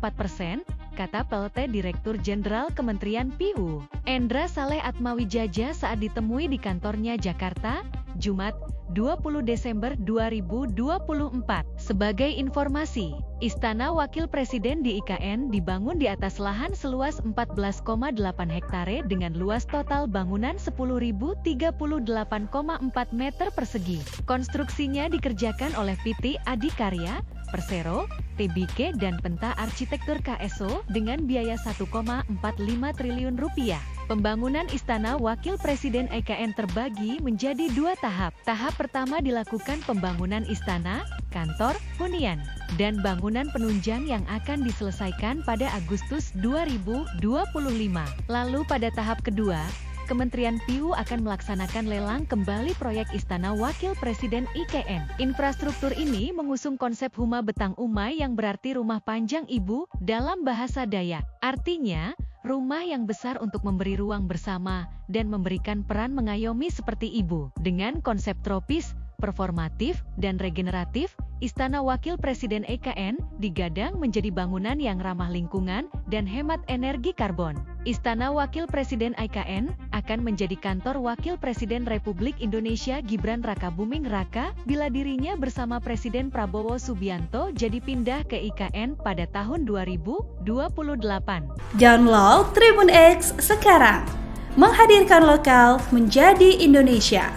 kata PLT Direktur Jenderal Kementerian PU, Endra Saleh Atmawijaja saat ditemui di kantornya Jakarta, Jumat, 20 Desember 2024. Sebagai informasi, Istana Wakil Presiden di IKN dibangun di atas lahan seluas 14,8 hektare dengan luas total bangunan 10.038,4 meter persegi. Konstruksinya dikerjakan oleh PT Adikarya, Persero, TBK dan Penta Arsitektur KSO dengan biaya 1,45 triliun rupiah. Pembangunan Istana Wakil Presiden IKN terbagi menjadi 2 tahap. Tahap pertama dilakukan pembangunan istana, kantor, hunian, dan bangunan penunjang yang akan diselesaikan pada Agustus 2025. Lalu pada tahap kedua, Kementerian PU akan melaksanakan lelang kembali proyek Istana Wakil Presiden IKN. Infrastruktur ini mengusung konsep Huma Betang Umay yang berarti rumah panjang ibu dalam bahasa Dayak. Artinya, rumah yang besar untuk memberi ruang bersama dan memberikan peran mengayomi seperti ibu. Dengan konsep tropis, performatif, dan regeneratif, Istana Wakil Presiden IKN digadang menjadi bangunan yang ramah lingkungan dan hemat energi karbon. Istana Wakil Presiden IKN akan menjadi kantor Wakil Presiden Republik Indonesia Gibran Rakabuming Raka bila dirinya bersama Presiden Prabowo Subianto jadi pindah ke IKN pada tahun 2028. Download Tribun X sekarang, menghadirkan lokal menjadi Indonesia.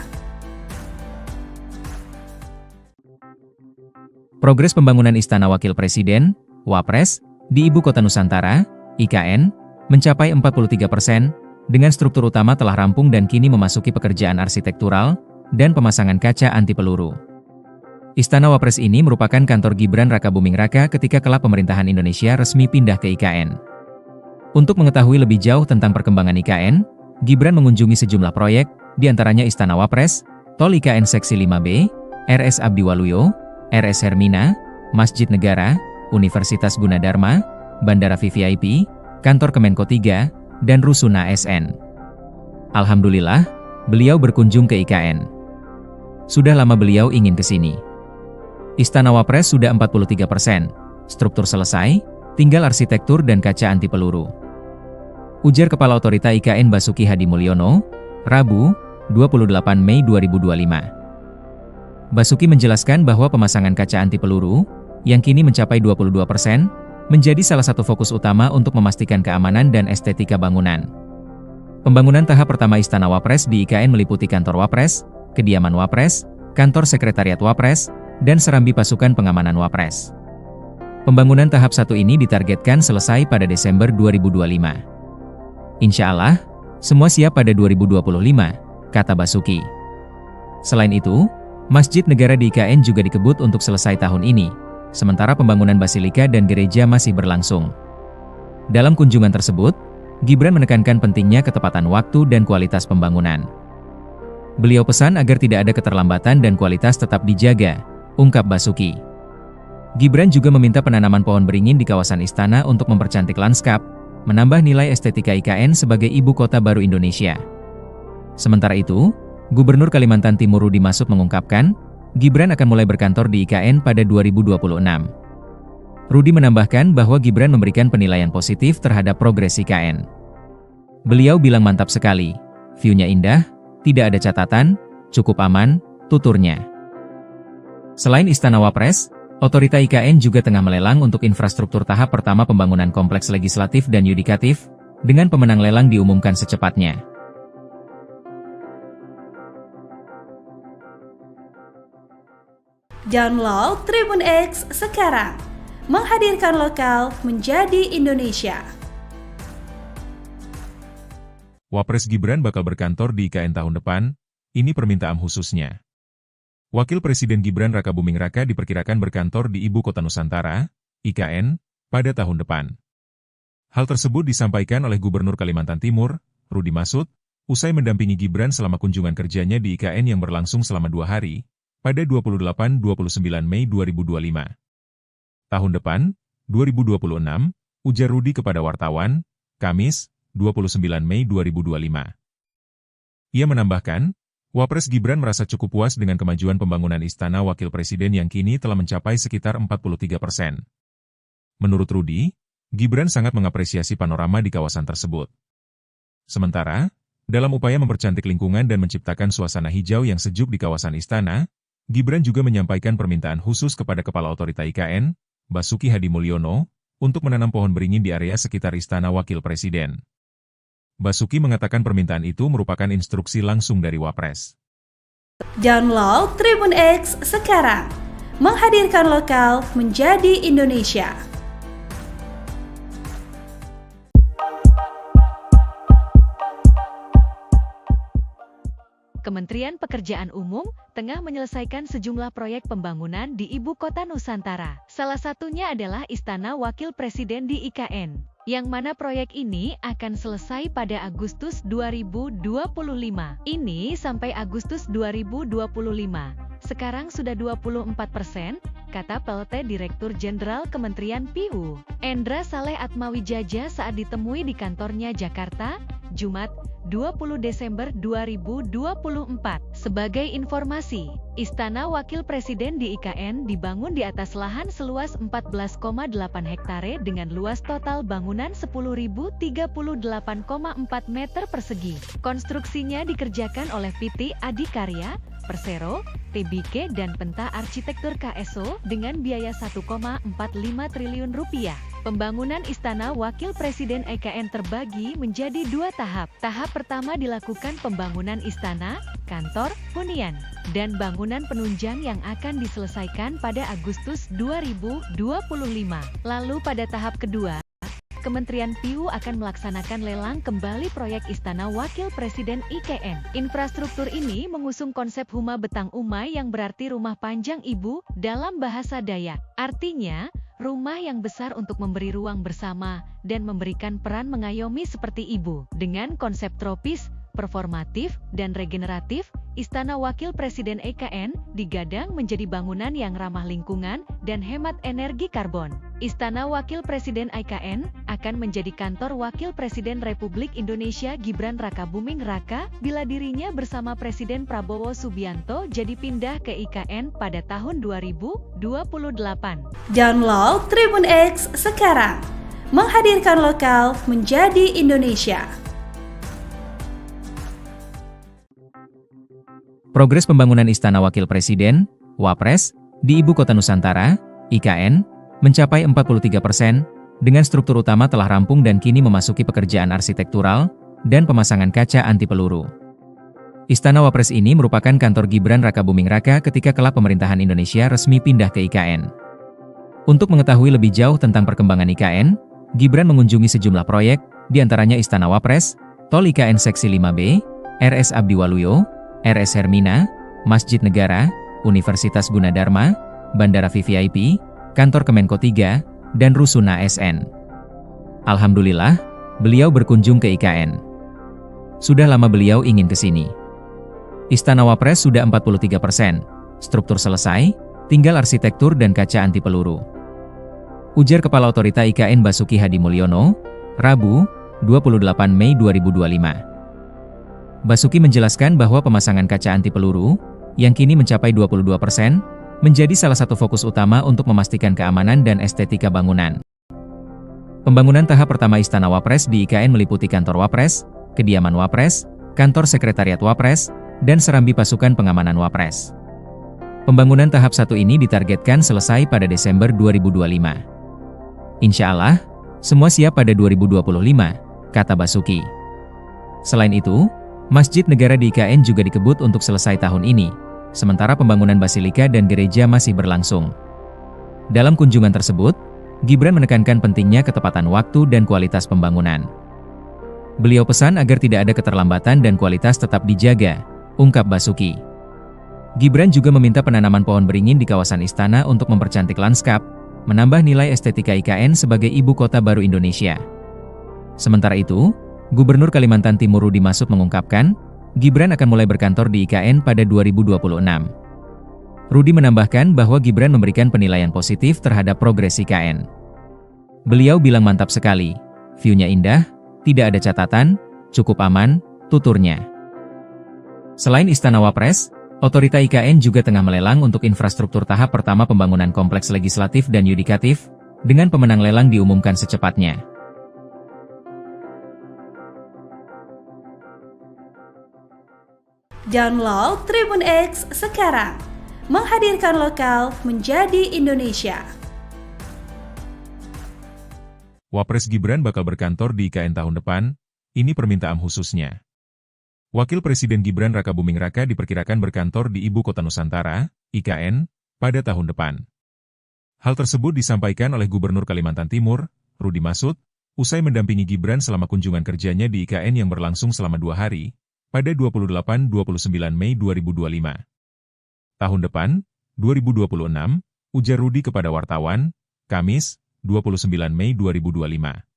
Progres pembangunan Istana Wakil Presiden, Wapres, di Ibu Kota Nusantara, IKN, mencapai 43%, dengan struktur utama telah rampung dan kini memasuki pekerjaan arsitektural dan pemasangan kaca anti peluru. Istana Wapres ini merupakan kantor Gibran Rakabuming Raka ketika kelak pemerintahan Indonesia resmi pindah ke IKN. Untuk mengetahui lebih jauh tentang perkembangan IKN, Gibran mengunjungi sejumlah proyek, diantaranya Istana Wapres, Tol IKN Seksi 5B, RS Abdi Waluyo, RS Hermina, Masjid Negara, Universitas Gunadarma, Bandara VVIP, Kantor Kemenko 3, dan Rusun ASN. Alhamdulillah, beliau berkunjung ke IKN. Sudah lama beliau ingin ke sini. Istana Wapres sudah 43%, struktur selesai, tinggal arsitektur dan kaca anti peluru. Ujar Kepala Otorita IKN Basuki Hadi Mulyono, Rabu, 28 Mei 2025. Basuki menjelaskan bahwa pemasangan kaca anti peluru, yang kini mencapai 22%, menjadi salah satu fokus utama untuk memastikan keamanan dan estetika bangunan. Pembangunan tahap pertama Istana Wapres di IKN meliputi kantor Wapres, kediaman Wapres, kantor sekretariat Wapres, dan serambi pasukan pengamanan Wapres. Pembangunan tahap 1 ini ditargetkan selesai pada Desember 2025. Insya Allah, semua siap pada 2025, kata Basuki. Selain itu, Masjid Negara di IKN juga dikebut untuk selesai tahun ini, sementara pembangunan basilika dan gereja masih berlangsung. Dalam kunjungan tersebut, Gibran menekankan pentingnya ketepatan waktu dan kualitas pembangunan. Beliau pesan agar tidak ada keterlambatan dan kualitas tetap dijaga, ungkap Basuki. Gibran juga meminta penanaman pohon beringin di kawasan istana untuk mempercantik lanskap, menambah nilai estetika IKN sebagai ibu kota baru Indonesia. Sementara itu, Gubernur Kalimantan Timur Rudy Masud mengungkapkan, Gibran akan mulai berkantor di IKN pada 2026. Rudy menambahkan bahwa Gibran memberikan penilaian positif terhadap progres IKN. Beliau bilang mantap sekali, view-nya indah, tidak ada catatan, cukup aman, tuturnya. Selain Istana Wapres, Otorita IKN juga tengah melelang untuk infrastruktur tahap pertama pembangunan kompleks legislatif dan yudikatif, dengan pemenang lelang diumumkan secepatnya. Download Tribun X sekarang. Menghadirkan lokal menjadi Indonesia. Wapres Gibran bakal berkantor di IKN tahun depan, ini permintaan khususnya. Wakil Presiden Gibran Rakabuming Raka diperkirakan berkantor di Ibu Kota Nusantara, IKN, pada tahun depan. Hal tersebut disampaikan oleh Gubernur Kalimantan Timur, Rudy Masud, usai mendampingi Gibran selama kunjungan kerjanya di IKN yang berlangsung selama 2 hari, pada 28-29 Mei 2025. Tahun depan, 2026, ujar Rudy kepada wartawan, Kamis, 29 Mei 2025. Ia menambahkan, Wapres Gibran merasa cukup puas dengan kemajuan pembangunan Istana Wakil Presiden yang kini telah mencapai sekitar 43%. Menurut Rudy, Gibran sangat mengapresiasi panorama di kawasan tersebut. Sementara, dalam upaya mempercantik lingkungan dan menciptakan suasana hijau yang sejuk di kawasan Istana, Gibran juga menyampaikan permintaan khusus kepada Kepala Otorita IKN, Basuki Hadi Mulyono, untuk menanam pohon beringin di area sekitar Istana Wakil Presiden. Basuki mengatakan permintaan itu merupakan instruksi langsung dari Wapres. Download Tribun X sekarang. Menghadirkan lokal menjadi Indonesia. Kementerian Pekerjaan Umum tengah menyelesaikan sejumlah proyek pembangunan di Ibu Kota Nusantara. Salah satunya adalah Istana Wakil Presiden di IKN, yang mana proyek ini akan selesai pada Agustus 2025. Ini sampai Agustus 2025. Sekarang sudah 24%, kata PLT Direktur Jenderal Kementerian PU, Endra Saleh Atmawijaja saat ditemui di kantornya Jakarta, Jumat, 20 Desember 2024. Sebagai informasi, Istana Wakil Presiden di IKN dibangun di atas lahan seluas 14,8 hektare dengan luas total bangunan 10.038,4 meter persegi. Konstruksinya dikerjakan oleh PT Adikarya, Persero, TBK dan Penta Arsitektur KSO dengan biaya 1,45 triliun rupiah. Pembangunan Istana Wakil Presiden IKN terbagi menjadi 2 tahap. Tahap pertama dilakukan pembangunan istana, kantor, hunian, dan bangunan penunjang yang akan diselesaikan pada Agustus 2025. Lalu pada tahap kedua, Kementerian PU akan melaksanakan lelang kembali proyek Istana Wakil Presiden IKN. Infrastruktur ini mengusung konsep Huma Betang Umay yang berarti rumah panjang ibu dalam bahasa Dayak. Artinya, rumah yang besar untuk memberi ruang bersama dan memberikan peran mengayomi seperti ibu. Dengan konsep tropis, performatif, dan regeneratif, Istana Wakil Presiden IKN digadang menjadi bangunan yang ramah lingkungan dan hemat energi karbon. Istana Wakil Presiden IKN akan menjadi kantor Wakil Presiden Republik Indonesia Gibran Rakabuming Raka bila dirinya bersama Presiden Prabowo Subianto jadi pindah ke IKN pada tahun 2028. Download Tribun X sekarang, menghadirkan lokal menjadi Indonesia. Progres pembangunan Istana Wakil Presiden, Wapres, di Ibu Kota Nusantara, IKN, mencapai 43%, dengan struktur utama telah rampung dan kini memasuki pekerjaan arsitektural dan pemasangan kaca anti peluru. Istana Wapres ini merupakan kantor Gibran Rakabuming Raka ketika kelak pemerintahan Indonesia resmi pindah ke IKN. Untuk mengetahui lebih jauh tentang perkembangan IKN, Gibran mengunjungi sejumlah proyek, diantaranya Istana Wapres, Tol IKN Seksi 5B, RS Abdi Waluyo, RS Hermina, Masjid Negara, Universitas Gunadarma, Bandara VVIP, Kantor Kemenko 3, dan Rusun ASN. Alhamdulillah, beliau berkunjung ke IKN. Sudah lama beliau ingin ke sini. Istana Wapres sudah 43%, struktur selesai, tinggal arsitektur dan kaca anti peluru. Ujar Kepala Otorita IKN Basuki Hadi Mulyono, Rabu, 28 Mei 2025. Basuki menjelaskan bahwa pemasangan kaca anti peluru, yang kini mencapai 22%, menjadi salah satu fokus utama untuk memastikan keamanan dan estetika bangunan. Pembangunan tahap pertama Istana Wapres di IKN meliputi kantor Wapres, kediaman Wapres, kantor sekretariat Wapres, dan serambi pasukan pengamanan Wapres. Pembangunan tahap 1 ini ditargetkan selesai pada Desember 2025. Insya Allah, semua siap pada 2025, kata Basuki. Selain itu, Masjid Negara di IKN juga dikebut untuk selesai tahun ini, sementara pembangunan basilika dan gereja masih berlangsung. Dalam kunjungan tersebut, Gibran menekankan pentingnya ketepatan waktu dan kualitas pembangunan. Beliau pesan agar tidak ada keterlambatan dan kualitas tetap dijaga, ungkap Basuki. Gibran juga meminta penanaman pohon beringin di kawasan istana untuk mempercantik lanskap, menambah nilai estetika IKN sebagai ibu kota baru Indonesia. Sementara itu, Gubernur Kalimantan Timur Rudy Masud mengungkapkan, Gibran akan mulai berkantor di IKN pada 2026. Rudy menambahkan bahwa Gibran memberikan penilaian positif terhadap progres IKN. Beliau bilang mantap sekali, view-nya indah, tidak ada catatan, cukup aman, tuturnya. Selain Istana Wapres, Otorita IKN juga tengah melelang untuk infrastruktur tahap pertama pembangunan kompleks legislatif dan yudikatif, dengan pemenang lelang diumumkan secepatnya. Download Tribun X sekarang, menghadirkan lokal menjadi Indonesia. Wapres Gibran bakal berkantor di IKN tahun depan, ini permintaan khususnya. Wakil Presiden Gibran Rakabuming Raka diperkirakan berkantor di Ibu Kota Nusantara, IKN, pada tahun depan. Hal tersebut disampaikan oleh Gubernur Kalimantan Timur, Rudy Masud, usai mendampingi Gibran selama kunjungan kerjanya di IKN yang berlangsung selama 2 hari, pada 28-29 Mei 2025. Tahun depan, 2026, ujar Rudy kepada wartawan, Kamis, 29 Mei 2025.